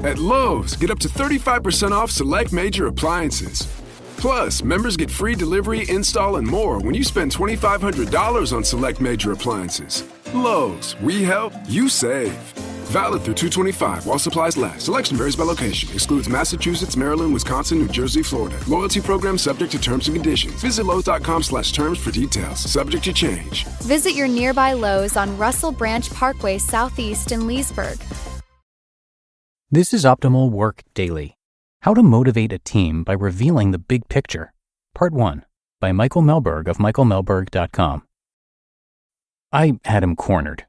At Lowe's, get up to 35% off select major appliances. Plus, members get free delivery, install, and more when you spend $2,500 on select major appliances. Lowe's, we help, you save. Valid through 2/25 while supplies last. Selection varies by location. Excludes Massachusetts, Maryland, Wisconsin, New Jersey, Florida. Loyalty program subject to terms and conditions. Visit Lowe's.com/terms for details. Subject to change. Visit your nearby Lowe's on Russell Branch Parkway Southeast in Leesburg. This is Optimal Work Daily. How to Motivate a Team by Revealing the Big Picture. Part 1 by Michael Mehlberg of michaelmehlberg.com. I had him cornered.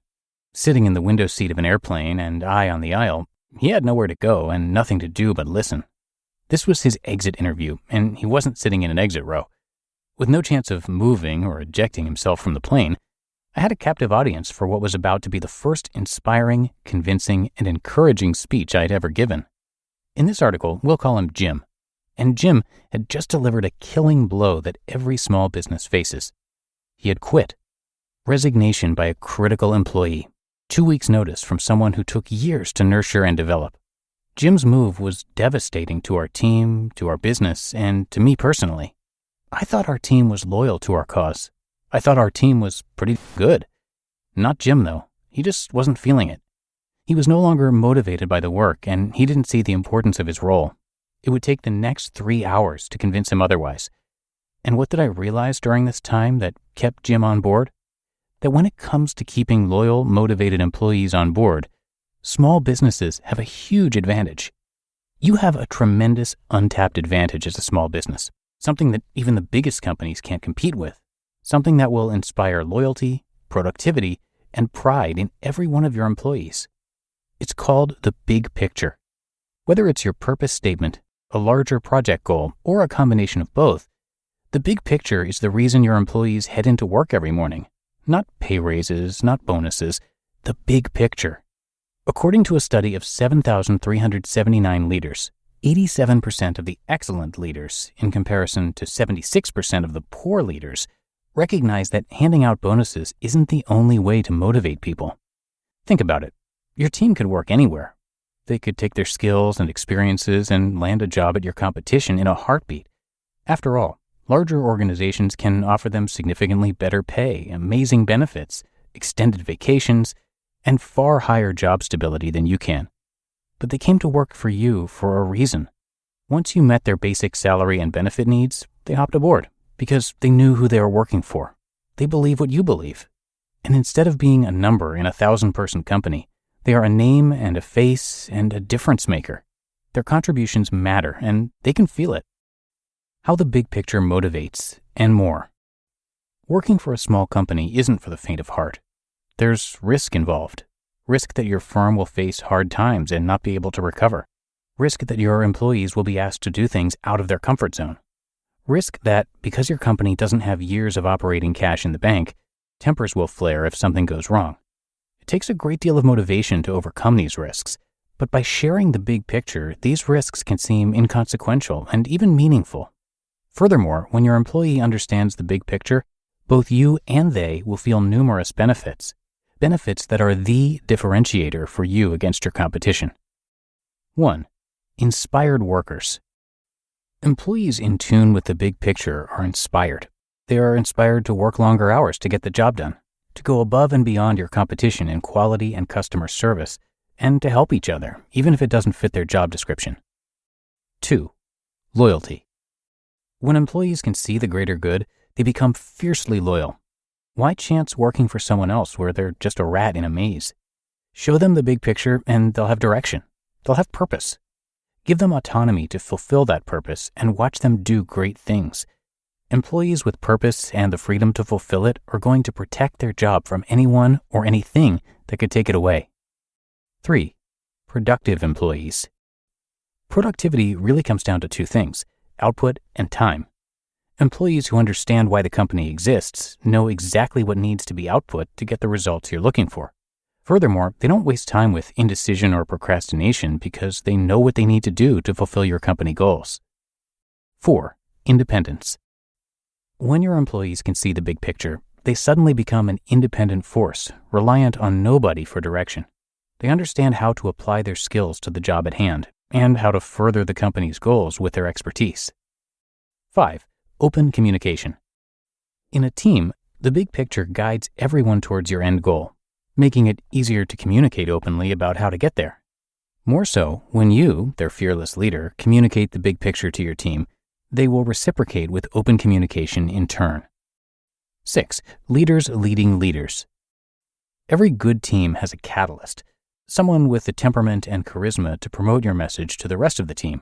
Sitting in the window seat of an airplane and I on the aisle, he had nowhere to go and nothing to do but listen. This was his exit interview, and he wasn't sitting in an exit row. With no chance of moving or ejecting himself from the plane, I had a captive audience for what was about to be the first inspiring, convincing, and encouraging speech I had ever given. In this article, we'll call him Jim. And Jim had just delivered a killing blow that every small business faces. He had quit. Resignation by a critical employee. 2 weeks' notice from someone who took years to nurture and develop. Jim's move was devastating to our team, to our business, and to me personally. I thought our team was loyal to our cause. I thought our team was pretty good. Not Jim, though. He just wasn't feeling it. He was no longer motivated by the work, and he didn't see the importance of his role. It would take the next 3 hours to convince him otherwise. And what did I realize during this time that kept Jim on board? That when it comes to keeping loyal, motivated employees on board, small businesses have a huge advantage. You have a tremendous untapped advantage as a small business, something that even the biggest companies can't compete with, something that will inspire loyalty, productivity, and pride in every one of your employees. It's called the big picture. Whether it's your purpose statement, a larger project goal, or a combination of both, the big picture is the reason your employees head into work every morning. Not pay raises, not bonuses, the big picture. According to a study of 7,379 leaders, 87% of the excellent leaders, in comparison to 76% of the poor leaders, recognize that handing out bonuses isn't the only way to motivate people. Think about it. Your team could work anywhere. They could take their skills and experiences and land a job at your competition in a heartbeat. After all, larger organizations can offer them significantly better pay, amazing benefits, extended vacations, and far higher job stability than you can. But they came to work for you for a reason. Once you met their basic salary and benefit needs, they hopped aboard because they knew who they were working for. They believe what you believe. And instead of being a number in a 1,000-person company, they are a name and a face and a difference maker. Their contributions matter, and they can feel it. How the big picture motivates, and more. Working for a small company isn't for the faint of heart. There's risk involved. Risk that your firm will face hard times and not be able to recover. Risk that your employees will be asked to do things out of their comfort zone. Risk that, because your company doesn't have years of operating cash in the bank, tempers will flare if something goes wrong. It takes a great deal of motivation to overcome these risks, but by sharing the big picture, these risks can seem inconsequential and even meaningful. Furthermore, when your employee understands the big picture, both you and they will feel numerous benefits that are the differentiator for you against your competition. 1. Inspired workers. Employees in tune with the big picture are inspired. They are inspired to work longer hours to get the job done, to go above and beyond your competition in quality and customer service, and to help each other, even if it doesn't fit their job description. 2. Loyalty. When employees can see the greater good, they become fiercely loyal. Why chance working for someone else where they're just a rat in a maze? Show them the big picture and they'll have direction. They'll have purpose. Give them autonomy to fulfill that purpose and watch them do great things. Employees with purpose and the freedom to fulfill it are going to protect their job from anyone or anything that could take it away. 3. Productive employees. Productivity really comes down to two things: output and time. Employees who understand why the company exists know exactly what needs to be output to get the results you're looking for. Furthermore, they don't waste time with indecision or procrastination because they know what they need to do to fulfill your company goals. 4. Independence. When your employees can see the big picture, they suddenly become an independent force, reliant on nobody for direction. They understand how to apply their skills to the job at hand and how to further the company's goals with their expertise. 5. Open communication. In a team, the big picture guides everyone towards your end goal, making it easier to communicate openly about how to get there. More so, when you, their fearless leader, communicate the big picture to your team, they will reciprocate with open communication in turn. 6. Leaders leading leaders. Every good team has a catalyst, someone with the temperament and charisma to promote your message to the rest of the team.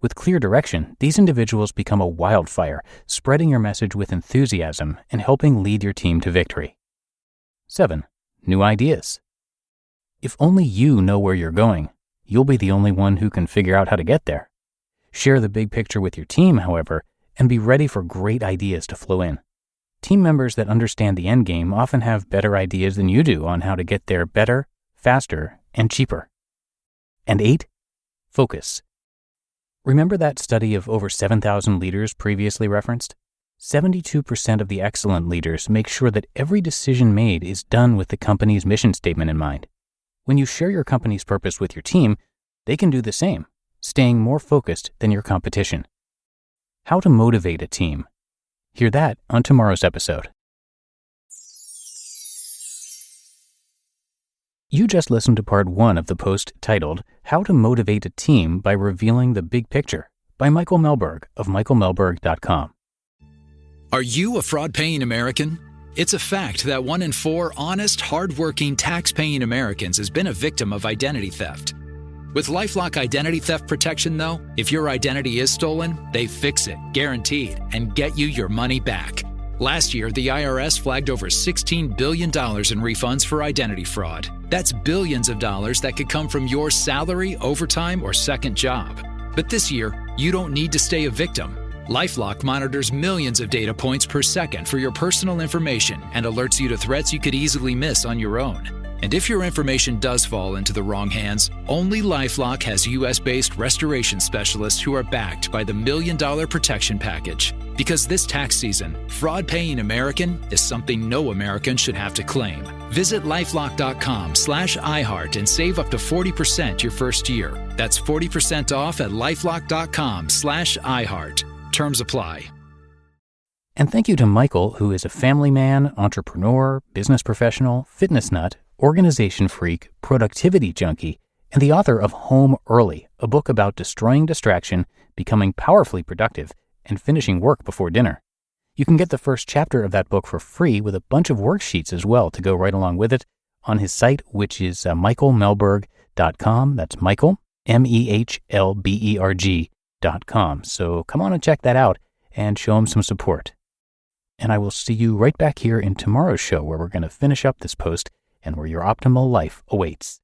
With clear direction, these individuals become a wildfire, spreading your message with enthusiasm and helping lead your team to victory. 7. New ideas. If only you know where you're going, you'll be the only one who can figure out how to get there. Share the big picture with your team, however, and be ready for great ideas to flow in. Team members that understand the end game often have better ideas than you do on how to get there better, faster, and cheaper. And 8. Focus. Remember that study of over 7,000 leaders previously referenced? 72% of the excellent leaders make sure that every decision made is done with the company's mission statement in mind. When you share your company's purpose with your team, they can do the same, staying more focused than your competition. How to motivate a team. Hear that on tomorrow's episode. You just listened to part 1 of the post titled, How to Motivate a Team by Revealing the Big Picture by Michael Mehlberg of michaelmehlberg.com. Are you a fraud-paying American? It's a fact that 1 in 4 honest, hard-working, tax-paying Americans has been a victim of identity theft. With LifeLock Identity Theft Protection, though, if your identity is stolen, they fix it, guaranteed, and get you your money back. Last year, the IRS flagged over $16 billion in refunds for identity fraud. That's billions of dollars that could come from your salary, overtime, or second job. But this year, you don't need to stay a victim. LifeLock monitors millions of data points per second for your personal information and alerts you to threats you could easily miss on your own. And if your information does fall into the wrong hands, only LifeLock has U.S.-based restoration specialists who are backed by the $1 Million Protection Package. Because this tax season, fraud-paying American is something no American should have to claim. Visit LifeLock.com/iHeart and save up to 40% your first year. That's 40% off at LifeLock.com/iHeart. Terms apply. And thank you to Michael, who is a family man, entrepreneur, business professional, fitness nut, organization freak, productivity junkie, and the author of Home Early, a book about destroying distraction, becoming powerfully productive, and finishing work before dinner. You can get the first chapter of that book for free with a bunch of worksheets as well to go right along with it on his site, which is michaelmehlberg.com. That's Michael, MEHLBERG.com. So come on and check that out and show him some support. And I will see you right back here in tomorrow's show where we're going to finish up this post and where your optimal life awaits.